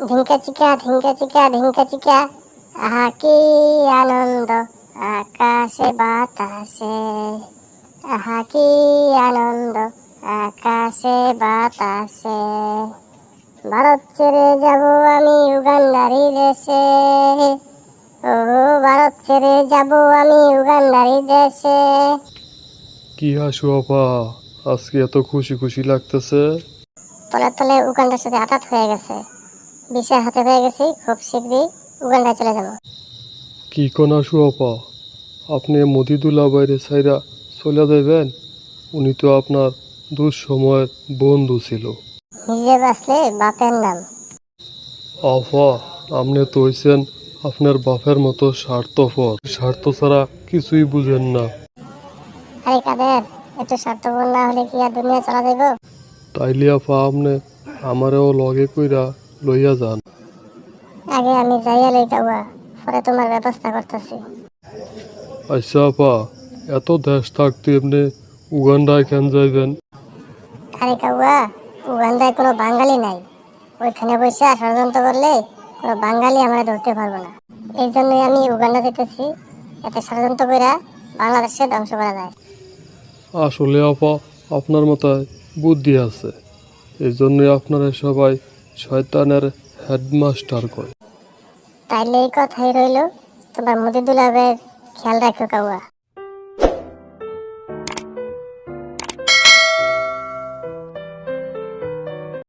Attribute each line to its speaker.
Speaker 1: ধিঙ্কা চিকা ধিঙ্কা চিকা ধিঙ্কা চিকা, আহা কি আনন্দ আকাশে বাতাসে, আহা কি আনন্দ আকাশে বাতাসে। ভারত ছেড়ে যাব আমি উগান্ডারি দেশে, ও ভারত ছেড়ে যাব আমি উগান্ডারি দেশে।
Speaker 2: কি হাসু আপা, আজকে এত খুশি খুশি লাগতেছে?
Speaker 1: তলে তলে উগান্ডার সাথে আঘাত হয়ে গেছে, ভিসা হাতে হয়ে গেছি, খুব শীঘ্রই উগান্ডায় চলে যাব।
Speaker 2: কি কোন হাসু আপা, আপনি মতিদুলা বাইরে ছাইরা চলে যাবেন? উনি তো আপনার দুঃসময়ের বন্ধু ছিল।
Speaker 1: নিজে বাঁচলে বাপের নাম।
Speaker 2: আপা, আপনি তো হইছেন আপনার বাপের মতো স্বার্থপর, স্বার্থ ছাড়া কিছুই বুঝেন না।
Speaker 1: আরে কাদের, একটু স্বার্থপর না হলে কি আর দুনিয়া চলা যাইব?
Speaker 2: তাইলে আপা আপনি আমারেও লগে কইরা লইয়া যান।
Speaker 1: আগে আমি যাইয়া লই কাউয়া, পরে তোমার ব্যবস্থা করতেছি।
Speaker 2: আচ্ছা আপা, এত দেশ থাকতে এমনি উগান্ডায় কেন যাইবেন?
Speaker 1: আরে কাউয়া, উগান্ডায় কোনো বাঙালি নাই, ওইখানে বসে ষড়যন্ত্র করলে কোনো বাঙালি আমরা ধরতে পারবো না। এই জন্যই আমি উগান্ডা যেতেছি, এতে ষড়যন্ত্র করে বাংলাদেশে ধ্বংস করা যায়।
Speaker 2: আসলে আপা আপনার মাথায় বুদ্ধি আছে, এই জন্যই আপনারা সবাই শয়তানের হেডমাস্টার কয়।
Speaker 1: তাইলে এই কথাই রইল, তোমার মতিদুল আবের খেয়াল রাখো কাউয়া।